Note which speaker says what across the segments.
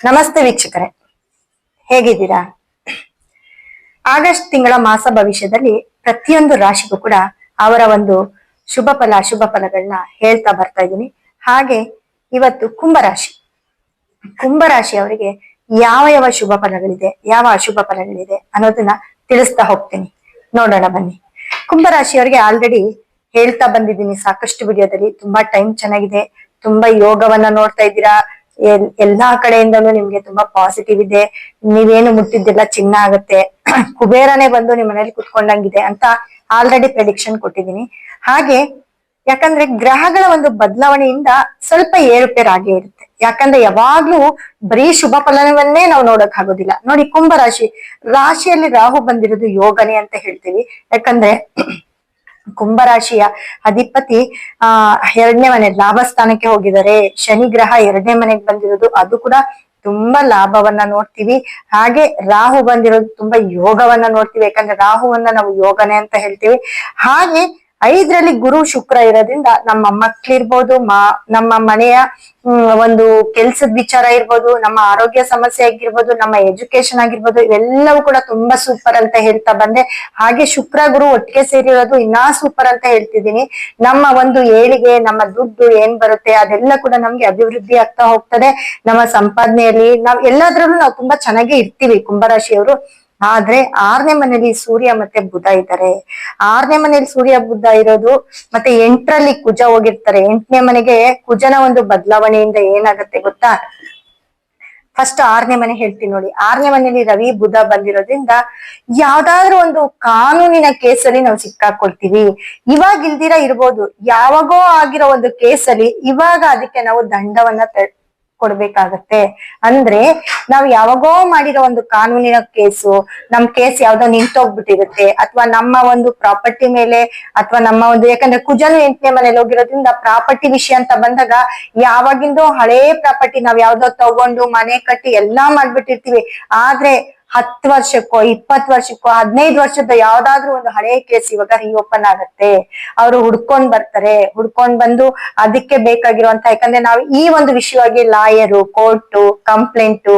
Speaker 1: ನಮಸ್ತೆ ವೀಕ್ಷಕರೇ, ಹೇಗಿದ್ದೀರಾ? ಆಗಸ್ಟ್ ತಿಂಗಳ ಮಾಸ ಭವಿಷ್ಯದಲ್ಲಿ ಪ್ರತಿಯೊಂದು ರಾಶಿಗೂ ಕೂಡ ಅವರ ಒಂದು ಶುಭ ಫಲ ಅಶುಭ ಫಲಗಳನ್ನ ಹೇಳ್ತಾ ಬರ್ತಾ ಇದ್ದೀನಿ. ಹಾಗೆ ಇವತ್ತು ಕುಂಭರಾಶಿಯವರಿಗೆ ಯಾವ ಯಾವ ಶುಭ ಫಲಗಳಿದೆ, ಯಾವ ಅಶುಭ ಫಲಗಳಿದೆ ಅನ್ನೋದನ್ನ ತಿಳಿಸ್ತಾ ಹೋಗ್ತೀನಿ. ನೋಡೋಣ ಬನ್ನಿ. ಕುಂಭರಾಶಿಯವರಿಗೆ ಆಲ್ರೆಡಿ ಹೇಳ್ತಾ ಬಂದಿದ್ದೀನಿ ಸಾಕಷ್ಟು ವಿಡಿಯೋದಲ್ಲಿ. ತುಂಬಾ ಟೈಮ್ ಚೆನ್ನಾಗಿದೆ, ತುಂಬಾ ಯೋಗವನ್ನ ನೋಡ್ತಾ ಇದ್ದೀರಾ. ಎಲ್ಲಾ ಕಡೆಯಿಂದಲೂ ನಿಮ್ಗೆ ತುಂಬಾ ಪಾಸಿಟಿವ್ ಇದೆ. ನೀವೇನು ಮುಟ್ಟಿದ್ದೆಲ್ಲ ಚಿನ್ನ ಆಗುತ್ತೆ, ಕುಬೇರನೇ ಬಂದು ನಿಮ್ ಮನೇಲಿ ಕುತ್ಕೊಂಡಂಗಿದೆ ಅಂತ ಆಲ್ರೆಡಿ ಪ್ರೆಡಿಕ್ಷನ್ ಕೊಟ್ಟಿದ್ದೀನಿ. ಹಾಗೆ ಯಾಕಂದ್ರೆ ಗ್ರಹಗಳ ಒಂದು ಬದಲಾವಣೆಯಿಂದ ಸ್ವಲ್ಪ ಏರುಪೇರು ಆಗೇ ಇರುತ್ತೆ. ಯಾಕಂದ್ರೆ ಯಾವಾಗ್ಲೂ ಬರೀ ಶುಭ ಫಲವನ್ನೇ ನಾವು ನೋಡಕ್ ಆಗೋದಿಲ್ಲ. ನೋಡಿ, ರಾಶಿಯಲ್ಲಿ ರಾಹು ಬಂದಿರೋದು ಯೋಗನೆ ಅಂತ ಹೇಳ್ತೀವಿ. ಯಾಕಂದ್ರೆ ಕುಂಭರಾಶಿಯ ಅಧಿಪತಿ ಎರಡನೇ ಮನೆ ಲಾಭಸ್ಥಾನಕ್ಕೆ ಹೋಗಿದ್ದಾರೆ. ಶನಿ ಗ್ರಹ ಎರಡನೇ ಮನೆಗೆ ಬಂದಿರೋದು, ಅದು ಕೂಡ ತುಂಬಾ ಲಾಭವನ್ನ ನೋಡ್ತೀವಿ. ಹಾಗೆ ರಾಹು ಬಂದಿರೋದು ತುಂಬಾ ಯೋಗವನ್ನ ನೋಡ್ತೀವಿ. ಯಾಕಂದ್ರೆ ರಾಹುವನ್ನ ನಾವು ಯೋಗನೆ ಅಂತ ಹೇಳ್ತೀವಿ. ಹಾಗೆ 5ರಲ್ಲಿ ಗುರು ಶುಕ್ರ ಇರೋದ್ರಿಂದ ನಮ್ಮ ಮಕ್ಳಿರ್ಬೋದು, ನಮ್ಮ ಮನೆಯ ಒಂದು ಕೆಲ್ಸದ ವಿಚಾರ ಇರ್ಬೋದು, ನಮ್ಮ ಆರೋಗ್ಯ ಸಮಸ್ಯೆ ಆಗಿರ್ಬೋದು, ನಮ್ಮ ಎಜುಕೇಶನ್ ಆಗಿರ್ಬೋದು, ಇವೆಲ್ಲವೂ ಕೂಡ ತುಂಬಾ ಸೂಪರ್ ಅಂತ ಹೇಳ್ತಾ ಬಂದೆ. ಹಾಗೆ ಶುಕ್ರ ಗುರು ಒಟ್ಟಿಗೆ ಸೇರಿರೋದು ಇನ್ನೂ ಸೂಪರ್ ಅಂತ ಹೇಳ್ತಿದ್ದೀನಿ. ನಮ್ಮ ಒಂದು ಏಳಿಗೆ, ನಮ್ಮ ದುಡ್ಡು ಏನ್ ಬರುತ್ತೆ ಅದೆಲ್ಲ ಕೂಡ ನಮ್ಗೆ ಅಭಿವೃದ್ಧಿ ಆಗ್ತಾ ಹೋಗ್ತದೆ. ನಮ್ಮ ಸಂಪಾದನೆಯಲ್ಲಿ ನಾವ್ ಎಲ್ಲದ್ರಲ್ಲೂ ನಾವು ತುಂಬಾ ಚೆನ್ನಾಗಿ ಇರ್ತೀವಿ ಕುಂಭರಾಶಿಯವರು. ಆದ್ರೆ 6ನೇ ಮನೇಲಿ ಸೂರ್ಯ ಮತ್ತೆ ಬುಧ ಇದ್ದಾರೆ. 6ನೇ ಮನೇಲಿ ಸೂರ್ಯ ಬುಧ ಇರೋದು, ಮತ್ತೆ 8ರಲ್ಲಿ ಕುಜ ಹೋಗಿರ್ತಾರೆ. 8ನೇ ಮನೆಗೆ ಕುಜನ ಒಂದು ಬದಲಾವಣೆಯಿಂದ ಏನಾಗತ್ತೆ ಗೊತ್ತಾ? ಫಸ್ಟ್ 6ನೇ ಮನೆ ಹೇಳ್ತೀನಿ ನೋಡಿ. 6ನೇ ಮನೆಯಲ್ಲಿ ರವಿ ಬುಧ ಬಂದಿರೋದ್ರಿಂದ ಯಾವ್ದಾದ್ರು ಒಂದು ಕಾನೂನಿನ ಕೇಸಲ್ಲಿ ನಾವು ಸಿಕ್ಕಾಕೊಳ್ತೀವಿ. ಇವಾಗ ಇಲ್ದಿರ ಇರ್ಬೋದು, ಯಾವಾಗೋ ಆಗಿರೋ ಒಂದು ಕೇಸಲ್ಲಿ ಇವಾಗ ಅದಕ್ಕೆ ನಾವು ದಂಡವನ್ನ ಕೊಡ್ಬೇಕಾಗತ್ತೆ. ಅಂದ್ರೆ ನಾವ್ ಯಾವಾಗೋ ಮಾಡಿರೋ ಒಂದು ಕಾನೂನಿನ ಕೇಸು, ನಮ್ ಕೇಸ್ ಯಾವ್ದೋ ನಿಂತೋಗ್ಬಿಟ್ಟಿರುತ್ತೆ, ಅಥವಾ ನಮ್ಮ ಒಂದು ಪ್ರಾಪರ್ಟಿ ಮೇಲೆ, ಅಥವಾ ನಮ್ಮ ಒಂದು, ಯಾಕಂದ್ರೆ ಕುಜನು 8ನೇ ಮನೇಲಿ ಹೋಗಿರೋದ್ರಿಂದ ಪ್ರಾಪರ್ಟಿ ವಿಷಯ ಅಂತ ಬಂದಾಗ ಯಾವಾಗಿಂದೋ ಹಳೇ ಪ್ರಾಪರ್ಟಿ ನಾವ್ ಯಾವ್ದೋ ತಗೊಂಡು ಮನೆ ಕಟ್ಟಿ ಎಲ್ಲಾ ಮಾಡ್ಬಿಟ್ಟಿರ್ತೀವಿ. ಆದ್ರೆ 10 ವರ್ಷಕ್ಕೋ 20 ವರ್ಷಕ್ಕೋ 15 ವರ್ಷದ ಯಾವ್ದಾದ್ರು ಒಂದು ಹಳೆ ಕೇಸ್ ಇವಾಗ ರೀಓಪನ್ ಆಗತ್ತೆ. ಅವರು ಹುಡ್ಕೊಂಡ್ ಬರ್ತಾರೆ. ಹುಡ್ಕೊಂಡ್ ಬಂದು ಅದಕ್ಕೆ ಬೇಕಾಗಿರುವಂತ, ಯಾಕಂದ್ರೆ ನಾವು ಈ ಒಂದು ವಿಷಯವಾಗಿ ಲಾಯರು, ಕೋರ್ಟು, ಕಂಪ್ಲೇಂಟು,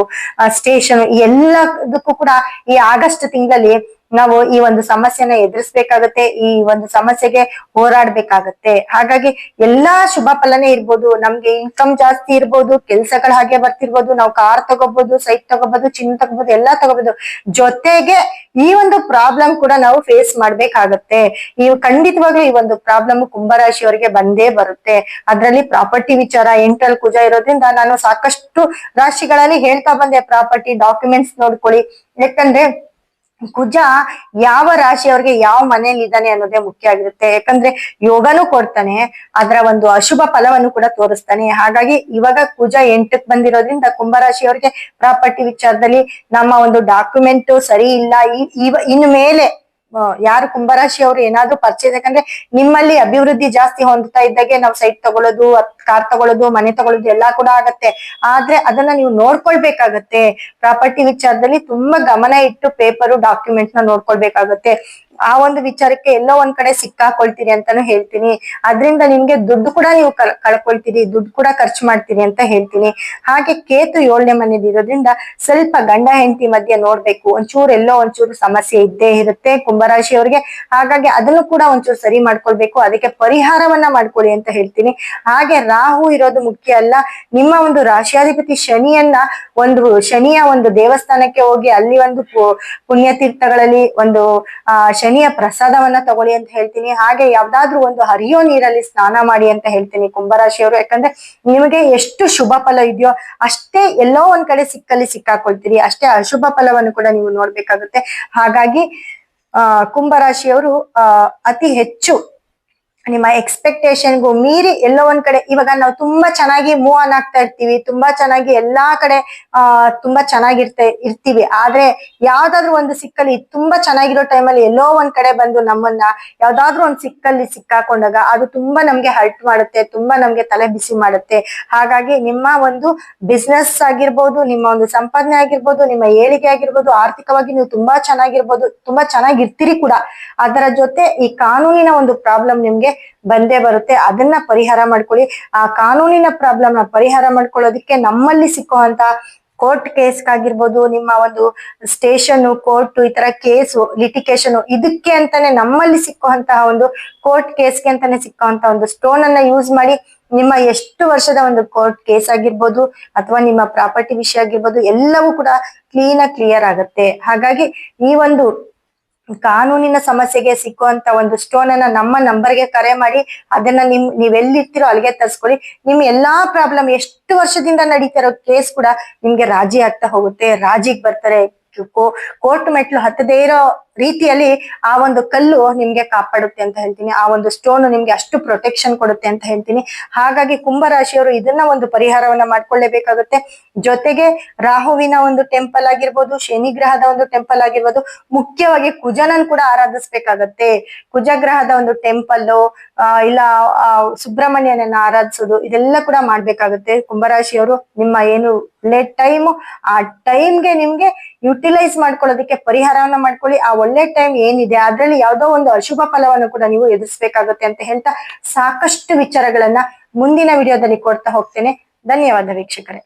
Speaker 1: ಸ್ಟೇಷನ್ ಎಲ್ಲದಕ್ಕೂ ಕೂಡ ಈ ಆಗಸ್ಟ್ ತಿಂಗಳಲ್ಲಿ ನಾವು ಈ ಒಂದು ಸಮಸ್ಯೆನ ಎದುರಿಸ್ಬೇಕಾಗತ್ತೆ. ಈ ಒಂದು ಸಮಸ್ಯೆಗೆ ಹೋರಾಡ್ಬೇಕಾಗತ್ತೆ. ಹಾಗಾಗಿ ಎಲ್ಲಾ ಶುಭ ಫಲನೇ ಇರ್ಬೋದು, ನಮ್ಗೆ ಇನ್ಕಮ್ ಜಾಸ್ತಿ ಇರ್ಬೋದು, ಕೆಲ್ಸಗಳು ಹಾಗೆ ಬರ್ತಿರ್ಬೋದು, ನಾವು ಕಾರ್ ತಗೋಬಹುದು, ಸೈಟ್ ತಗೋಬಹುದು, ಚಿನ್ನ ತಗೋಬಹುದು, ಎಲ್ಲಾ ತಗೋಬಹುದು. ಜೊತೆಗೆ ಈ ಒಂದು ಪ್ರಾಬ್ಲಮ್ ಕೂಡ ನಾವು ಫೇಸ್ ಮಾಡ್ಬೇಕಾಗತ್ತೆ. ಖಂಡಿತವಾಗ್ಲೂ ಈ ಒಂದು ಪ್ರಾಬ್ಲಮ್ ಕುಂಭರಾಶಿಯವರಿಗೆ ಬಂದೇ ಬರುತ್ತೆ. ಅದ್ರಲ್ಲಿ ಪ್ರಾಪರ್ಟಿ ವಿಚಾರ 8ರಲ್ಲಿ ಕುಜ ಇರೋದ್ರಿಂದ ನಾನು ಸಾಕಷ್ಟು ರಾಶಿಗಳಲ್ಲಿ ಹೇಳ್ತಾ ಬಂದೆ, ಪ್ರಾಪರ್ಟಿ ಡಾಕ್ಯುಮೆಂಟ್ಸ್ ನೋಡ್ಕೊಳ್ಳಿ. ಯಾಕಂದ್ರೆ ಕುಜ ಯಾವ ರಾಶಿಯವ್ರಿಗೆ ಯಾವ ಮನೇಲಿ ಇದ್ದಾನೆ ಅನ್ನೋದೇ ಮುಖ್ಯ ಆಗಿರುತ್ತೆ. ಯಾಕಂದ್ರೆ ಯೋಗನೂ ಕೊಡ್ತಾನೆ, ಅದರ ಒಂದು ಅಶುಭ ಫಲವನ್ನು ಕೂಡ ತೋರಿಸ್ತಾನೆ. ಹಾಗಾಗಿ ಇವಾಗ ಕುಜ 8ಕ್ಕೆ ಬಂದಿರೋದ್ರಿಂದ ಕುಂಭರಾಶಿಯವ್ರಿಗೆ ಪ್ರಾಪರ್ಟಿ ವಿಚಾರದಲ್ಲಿ ನಮ್ಮ ಒಂದು ಡಾಕ್ಯುಮೆಂಟ್ ಸರಿ ಇಲ್ಲ. ಇನ್ನು ಮೇಲೆ ಯಾರು ಕುಂಭರಾಶಿಯವರು ಏನಾದ್ರೂ ಪರ್ಚೇಸ್, ಯಾಕಂದ್ರೆ ನಿಮ್ಮಲ್ಲಿ ಅಭಿವೃದ್ಧಿ ಜಾಸ್ತಿ ಹೊಂದುತ್ತಾ ಇದ್ದಾಗೆ ನಾವು ಸೈಟ್ ತಗೊಳ್ಳೋದು, ಕಾರ್ ತಗೊಳ್ಳೋದು, ಮನೆ ತಗೊಳ್ಳೋದು ಎಲ್ಲಾ ಕೂಡ ಆಗತ್ತೆ. ಆದ್ರೆ ಅದನ್ನ ನೀವು ನೋಡ್ಕೊಳ್ಬೇಕಾಗತ್ತೆ. ಪ್ರಾಪರ್ಟಿ ವಿಚಾರದಲ್ಲಿ ತುಂಬಾ ಗಮನ ಇಟ್ಟು ಪೇಪರು ಡಾಕ್ಯುಮೆಂಟ್ ನ ನೋಡ್ಕೊಳ್ಬೇಕಾಗತ್ತೆ. ಆ ಒಂದು ವಿಚಾರಕ್ಕೆ ಎಲ್ಲೋ ಒಂದ್ ಕಡೆ ಸಿಕ್ಕಾಕೊಳ್ತೀರಿ ಅಂತಾನು ಹೇಳ್ತೀನಿ. ಅದ್ರಿಂದ ನಿಮ್ಗೆ ದುಡ್ಡು ಕೂಡ ನೀವು ಕಳ್ಕೊಳ್ತೀರಿ, ದುಡ್ಡು ಕೂಡ ಖರ್ಚು ಮಾಡ್ತೀರಿ ಅಂತ ಹೇಳ್ತೀನಿ. ಹಾಗೆ ಕೇತು 7ನೇ ಮನೇಲಿ ಇರೋದ್ರಿಂದ ಸ್ವಲ್ಪ ಗಂಡ ಹೆಂಡತಿ ಮಧ್ಯೆ ನೋಡ್ಬೇಕು. ಎಲ್ಲೋ ಒಂಚೂರು ಸಮಸ್ಯೆ ಇದ್ದೇ ಇರುತ್ತೆ ಕುಂಭರಾಶಿಯವರಿಗೆ. ಹಾಗಾಗಿ ಅದನ್ನು ಕೂಡ ಒಂಚೂರು ಸರಿ ಮಾಡ್ಕೊಳ್ಬೇಕು. ಅದಕ್ಕೆ ಪರಿಹಾರವನ್ನ ಮಾಡ್ಕೊಳ್ಳಿ ಅಂತ ಹೇಳ್ತೀನಿ. ಹಾಗೆ ರಾಹು ಇರೋದು ಮುಖ್ಯ ಅಲ್ಲ, ನಿಮ್ಮ ಒಂದು ರಾಶಿಯಾಧಿಪತಿ ಶನಿಯ ಒಂದು ದೇವಸ್ಥಾನಕ್ಕೆ ಹೋಗಿ ಅಲ್ಲಿ ಒಂದು ಪುಣ್ಯತೀರ್ಥಗಳಲ್ಲಿ ಒಂದು ಶನಿಯ ಪ್ರಸಾದವನ್ನ ತಗೊಳ್ಳಿ ಅಂತ ಹೇಳ್ತೀನಿ. ಹಾಗೆ ಯಾವ್ದಾದ್ರು ಒಂದು ಹರಿಯೋ ನೀರಲ್ಲಿ ಸ್ನಾನ ಮಾಡಿ ಅಂತ ಹೇಳ್ತೀನಿ ಕುಂಭರಾಶಿಯವರು. ಯಾಕಂದ್ರೆ ನಿಮಗೆ ಎಷ್ಟು ಶುಭ ಫಲ ಇದೆಯೋ ಅಷ್ಟೇ ಎಲ್ಲೋ ಒಂದ್ ಕಡೆ ಸಿಕ್ಕಾಕೊಳ್ತೀರಿ, ಅಷ್ಟೇ ಅಶುಭ ಫಲವನ್ನು ಕೂಡ ನೀವು ನೋಡ್ಬೇಕಾಗುತ್ತೆ. ಹಾಗಾಗಿ ಕುಂಭರಾಶಿಯವರು ಅತಿ ಹೆಚ್ಚು ನಿಮ್ಮ ಎಕ್ಸ್ಪೆಕ್ಟೇಷನ್ಗೂ ಮೀರಿ ಎಲ್ಲೋ ಒಂದ್ ಕಡೆ ಇವಾಗ ನಾವು ತುಂಬಾ ಚೆನ್ನಾಗಿ ಮೂವ್ ಆನ್ ಆಗ್ತಾ ಇರ್ತೀವಿ, ತುಂಬಾ ಚೆನ್ನಾಗಿ ಎಲ್ಲಾ ಕಡೆ ತುಂಬಾ ಇರ್ತೀವಿ. ಆದ್ರೆ ಯಾವ್ದಾದ್ರು ಒಂದು ಸಿಕ್ಕಲ್ಲಿ ತುಂಬಾ ಚೆನ್ನಾಗಿರೋ ಟೈಮಲ್ಲಿ ಎಲ್ಲೋ ಒಂದ್ ಕಡೆ ಬಂದು ನಮ್ಮನ್ನ ಯಾವ್ದಾದ್ರು ಒಂದ್ ಸಿಕ್ಕಲ್ಲಿ ಸಿಕ್ಕಾಕೊಂಡಾಗ ಅದು ತುಂಬಾ ನಮ್ಗೆ ಹರ್ಟ್ ಮಾಡುತ್ತೆ, ತುಂಬಾ ನಮ್ಗೆ ತಲೆ ಬಿಸಿ ಮಾಡುತ್ತೆ. ಹಾಗಾಗಿ ನಿಮ್ಮ ಒಂದು ಬಿಸ್ನೆಸ್ ಆಗಿರ್ಬೋದು, ನಿಮ್ಮ ಒಂದು ಸಂಪಾದನೆ ಆಗಿರ್ಬೋದು, ನಿಮ್ಮ ಏಳಿಗೆ ಆಗಿರ್ಬೋದು, ಆರ್ಥಿಕವಾಗಿ ನೀವು ತುಂಬಾ ಚೆನ್ನಾಗಿರ್ಬೋದು, ತುಂಬಾ ಚೆನ್ನಾಗಿರ್ತೀರಿ ಕೂಡ. ಅದರ ಜೊತೆ ಈ ಕಾನೂನಿನ ಒಂದು ಪ್ರಾಬ್ಲಮ್ ನಿಮ್ಗೆ ಬಂದೇ ಬರುತ್ತೆ. ಅದನ್ನ ಪರಿಹಾರ ಮಾಡ್ಕೊಳ್ಳಿ. ಆ ಕಾನೂನಿನ ಪ್ರಾಬ್ಲಮ್ ನ ಪರಿಹಾರ ಮಾಡ್ಕೊಳ್ಳೋದಕ್ಕೆ ನಮ್ಮಲ್ಲಿ ಸಿಕ್ಕುವಂತ ಕೋರ್ಟ್ ಕೇಸ್ಗಾಗಿರ್ಬೋದು, ನಿಮ್ಮ ಒಂದು ಸ್ಟೇಷನ್, ಕೋರ್ಟ್, ಈ ತರ ಕೇಸು, ಲಿಟಿಗೇಷನ್, ಇದಕ್ಕೆ ಅಂತಾನೆ ನಮ್ಮಲ್ಲಿ ಸಿಕ್ಕುವಂತಹ ಒಂದು ಕೋರ್ಟ್ ಕೇಸ್ಗೆ ಅಂತಾನೆ ಸಿಕ್ಕುವಂತಹ ಒಂದು ಸ್ಟೋನ್ ಅನ್ನ ಯೂಸ್ ಮಾಡಿ ನಿಮ್ಮ ಎಷ್ಟು ವರ್ಷದ ಒಂದು ಕೋರ್ಟ್ ಕೇಸ್ ಆಗಿರ್ಬೋದು ಅಥವಾ ನಿಮ್ಮ ಪ್ರಾಪರ್ಟಿ ವಿಷಯ ಆಗಿರ್ಬೋದು ಎಲ್ಲವೂ ಕೂಡ ಕ್ಲಿಯರ್ ಆಗುತ್ತೆ. ಹಾಗಾಗಿ ಈ ಒಂದು ಕಾನೂನಿನ ಸಮಸ್ಯೆಗೆ ಸಿಕ್ಕುವಂತ ಒಂದು ಸ್ಟೋನ್ ಅನ್ನ ನಮ್ಮ ನಂಬರ್ಗೆ ಕರೆ ಮಾಡಿ ಅದನ್ನ ನೀವೆಲ್ಲಿರ್ತೀರೋ ಅಲ್ಲಿಗೆ ತರಿಸ್ಕೊಳ್ಳಿ. ನಿಮ್ ಎಲ್ಲಾ ಪ್ರಾಬ್ಲಮ್ ಎಷ್ಟು ವರ್ಷದಿಂದ ನಡೀತಿರೋ ಕೇಸ್ ಕೂಡ ನಿಮ್ಗೆ ರಾಜಿ ಆಗ್ತಾ ಹೋಗುತ್ತೆ. ರಾಜಿಗ್ ಬರ್ತಾರೆ. ಕೋರ್ಟ್ ಮೆಟ್ಲು ಹತ್ತದೇ ಇರೋ ರೀತಿಯಲ್ಲಿ ಆ ಒಂದು ಕಲ್ಲು ನಿಮ್ಗೆ ಕಾಪಾಡುತ್ತೆ ಅಂತ ಹೇಳ್ತೀನಿ. ಆ ಒಂದು ಸ್ಟೋನ್ ನಿಮ್ಗೆ ಅಷ್ಟು ಪ್ರೊಟೆಕ್ಷನ್ ಕೊಡುತ್ತೆ ಅಂತ ಹೇಳ್ತೀನಿ. ಹಾಗಾಗಿ ಕುಂಭರಾಶಿಯವರು ಇದನ್ನ ಒಂದು ಪರಿಹಾರವನ್ನ ಮಾಡ್ಕೊಳ್ಳೇಬೇಕಾಗುತ್ತೆ. ಜೊತೆಗೆ ರಾಹುವಿನ ಒಂದು ಟೆಂಪಲ್ ಆಗಿರ್ಬೋದು, ಶನಿ ಗ್ರಹದ ಒಂದು ಟೆಂಪಲ್ ಆಗಿರ್ಬೋದು, ಮುಖ್ಯವಾಗಿ ಕುಜನನ್ ಕೂಡ ಆರಾಧಿಸ್ಬೇಕಾಗತ್ತೆ. ಕುಜಗ್ರಹದ ಒಂದು ಟೆಂಪಲ್ ಇಲ್ಲ ಸುಬ್ರಹ್ಮಣ್ಯನನ್ನ ಆರಾಧಿಸೋದು, ಇದೆಲ್ಲ ಕೂಡ ಮಾಡ್ಬೇಕಾಗುತ್ತೆ. ಕುಂಭರಾಶಿಯವರು ನಿಮ್ಮ ಏನು ಒಳ್ಳೆ ಟೈಮ್, ಆ ಟೈಮ್ಗೆ ನಿಮ್ಗೆ ಯುಟಿಲೈಸ್ ಮಾಡ್ಕೊಳ್ಳೋದಕ್ಕೆ ಪರಿಹಾರವನ್ನ ಮಾಡ್ಕೊಳ್ಳಿ. ಆ ಒಳ್ಳೆ ಟೈಮ್ ಏನಿದೆ ಅದ್ರಲ್ಲಿ ಯಾವ್ದೋ ಒಂದು ಅಶುಭ ಫಲವನ್ನು ಕೂಡ ನೀವು ಎದುರಿಸಬೇಕಾಗುತ್ತೆ ಅಂತ ಹೇಳ್ತಾ ಸಾಕಷ್ಟು ವಿಚಾರಗಳನ್ನ ಮುಂದಿನ ವಿಡಿಯೋದಲ್ಲಿ ಕೊಡ್ತಾ ಹೋಗ್ತೇನೆ. ಧನ್ಯವಾದ ವೀಕ್ಷಕರೇ.